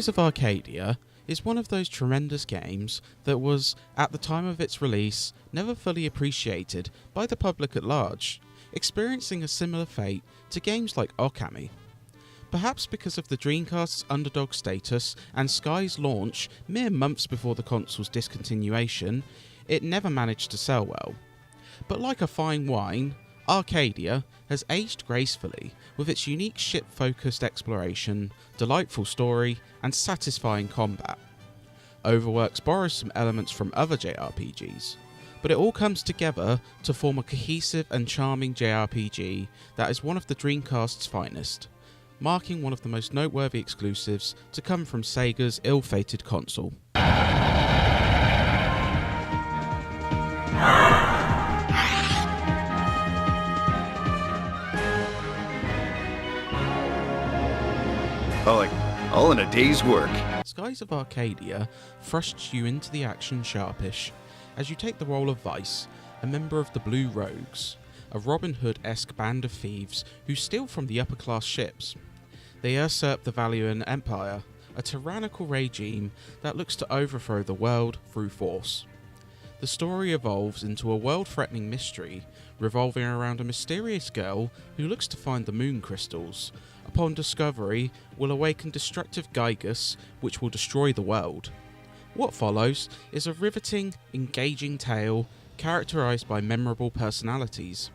Skies of Arcadia is one of those tremendous games that was, at the time of its release, never fully appreciated by the public at large, experiencing a similar fate to games like Okami. Perhaps because of the Dreamcast's underdog status and Sky's launch mere months before the console's discontinuation, it never managed to sell well. But like a fine wine, Arcadia has aged gracefully with its unique ship-focused exploration, delightful story, and satisfying combat. Overworks borrows some elements from other JRPGs, but it all comes together to form a cohesive and charming JRPG that is one of the Dreamcast's finest, marking one of the most noteworthy exclusives to come from Sega's ill-fated console. All in a day's work. Skies of Arcadia thrusts you into the action sharpish as you take the role of Vice, a member of the Blue Rogues, a Robin Hood-esque band of thieves who steal from the upper-class ships. They usurp the Valuan Empire, a tyrannical regime that looks to overthrow the world through force. The story evolves into a world-threatening mystery revolving around a mysterious girl who looks to find the moon crystals. Upon discovery, will awaken destructive Gygus, which will destroy the world. What follows is a riveting, engaging tale characterised by memorable personalities.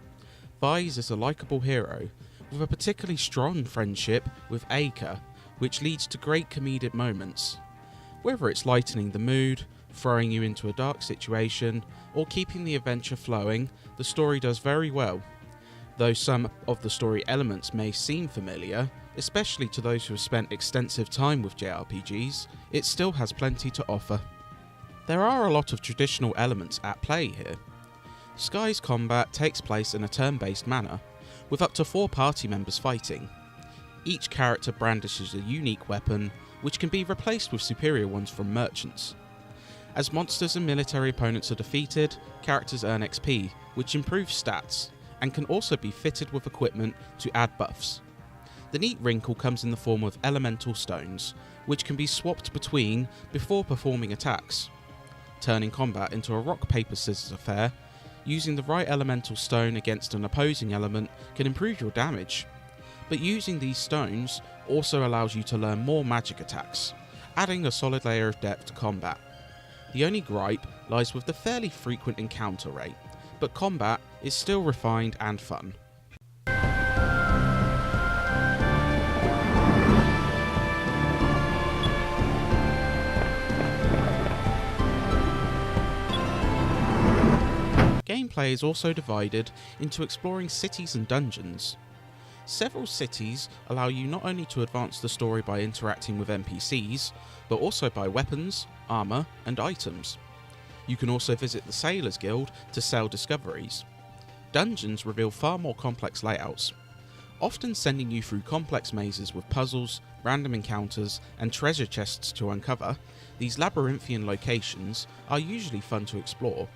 Vise is a likeable hero, with a particularly strong friendship with Aika, which leads to great comedic moments. Whether it's lightening the mood, throwing you into a dark situation, or keeping the adventure flowing, the story does very well. Though some of the story elements may seem familiar, especially to those who have spent extensive time with JRPGs, it still has plenty to offer. There are a lot of traditional elements at play here. Sky's combat takes place in a turn-based manner, with up to 4 party members fighting. Each character brandishes a unique weapon, which can be replaced with superior ones from merchants. As monsters and military opponents are defeated, characters earn XP, which improves stats, and can also be fitted with equipment to add buffs. The neat wrinkle comes in the form of elemental stones, which can be swapped between before performing attacks. Turning combat into a rock-paper-scissors affair, using the right elemental stone against an opposing element can improve your damage. But using these stones also allows you to learn more magic attacks, adding a solid layer of depth to combat. The only gripe lies with the fairly frequent encounter rate, but combat is still refined and fun. Gameplay is also divided into exploring cities and dungeons. Several cities allow you not only to advance the story by interacting with NPCs, but also by weapons, armour, and items. You can also visit the Sailors Guild to sell discoveries. Dungeons reveal far more complex layouts, often sending you through complex mazes with puzzles, random encounters, and treasure chests to uncover. These labyrinthian locations are usually fun to explore,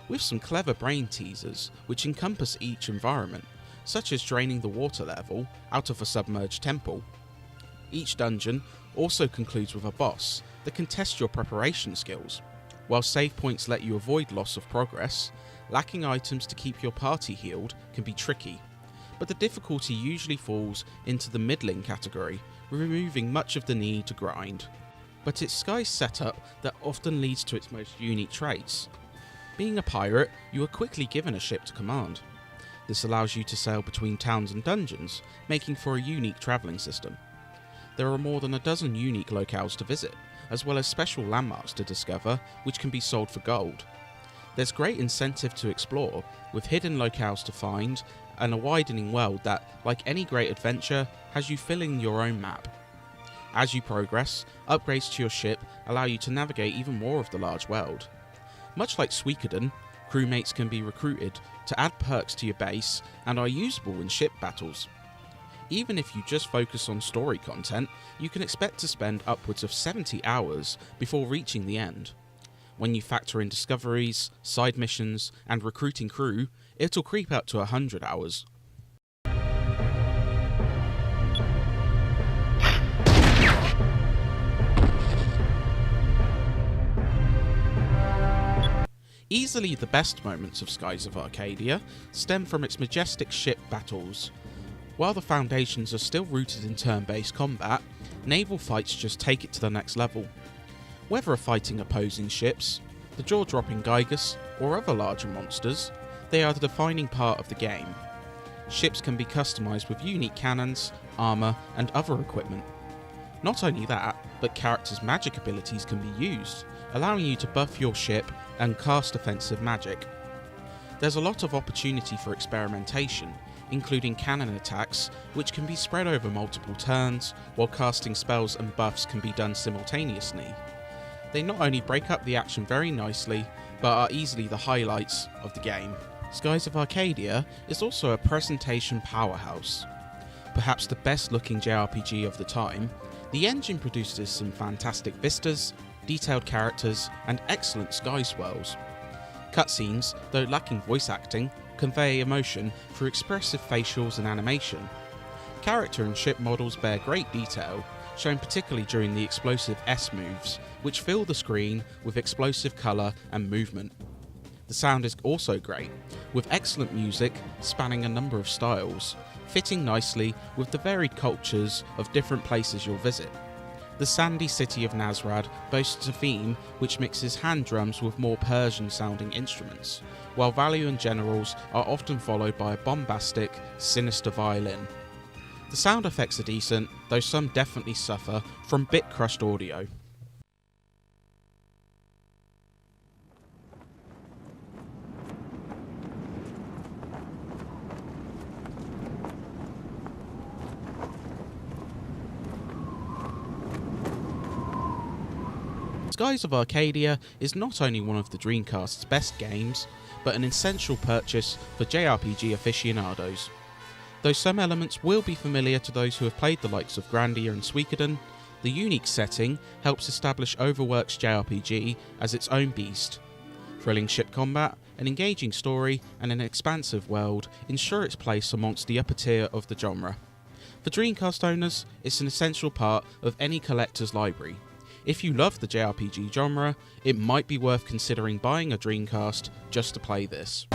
with some clever brain teasers which encompass each environment, such as draining the water level out of a submerged temple. Each dungeon also concludes with a boss that can test your preparation skills. While save points let you avoid loss of progress, lacking items to keep your party healed can be tricky, but the difficulty usually falls into the middling category, removing much of the need to grind. But it's Sky's setup that often leads to its most unique traits. Being a pirate, you are quickly given a ship to command. This allows you to sail between towns and dungeons, making for a unique travelling system. There are more than a dozen unique locales to visit, as well as special landmarks to discover, which can be sold for gold. There's great incentive to explore, with hidden locales to find, and a widening world that, like any great adventure, has you filling your own map. As you progress, upgrades to your ship allow you to navigate even more of the large world. Much like Suikoden, crewmates can be recruited to add perks to your base and are usable in ship battles. Even if you just focus on story content, you can expect to spend upwards of 70 hours before reaching the end. When you factor in discoveries, side missions, and recruiting crew, it'll creep up to 100 hours. Easily the best moments of Skies of Arcadia stem from its majestic ship battles. While the foundations are still rooted in turn-based combat, naval fights just take it to the next level. Whether fighting opposing ships, the jaw-dropping Gygus, or other larger monsters, they are the defining part of the game. Ships can be customised with unique cannons, armour, and other equipment. Not only that, but characters' magic abilities can be used, allowing you to buff your ship and cast offensive magic. There's a lot of opportunity for experimentation, including cannon attacks, which can be spread over multiple turns, while casting spells and buffs can be done simultaneously. They not only break up the action very nicely, but are easily the highlights of the game. Skies of Arcadia is also a presentation powerhouse. Perhaps the best looking JRPG of the time, the engine produces some fantastic vistas, detailed characters, and excellent sky swirls. Cutscenes, though lacking voice acting, convey emotion through expressive facials and animation. Character and ship models bear great detail, shown particularly during the explosive S moves, which fill the screen with explosive colour and movement. The sound is also great, with excellent music spanning a number of styles, fitting nicely with the varied cultures of different places you'll visit. The sandy city of Nazrad boasts a theme which mixes hand drums with more Persian-sounding instruments, while Valiant generals are often followed by a bombastic, sinister violin. The sound effects are decent, though some definitely suffer from bit-crushed audio. Skies of Arcadia is not only one of the Dreamcast's best games, but an essential purchase for JRPG aficionados. Though some elements will be familiar to those who have played the likes of Grandia and Suikoden, the unique setting helps establish Overworks JRPG as its own beast. Thrilling ship combat, an engaging story, and an expansive world ensure its place amongst the upper tier of the genre. For Dreamcast owners, it's an essential part of any collector's library. If you love the JRPG genre, it might be worth considering buying a Dreamcast just to play this.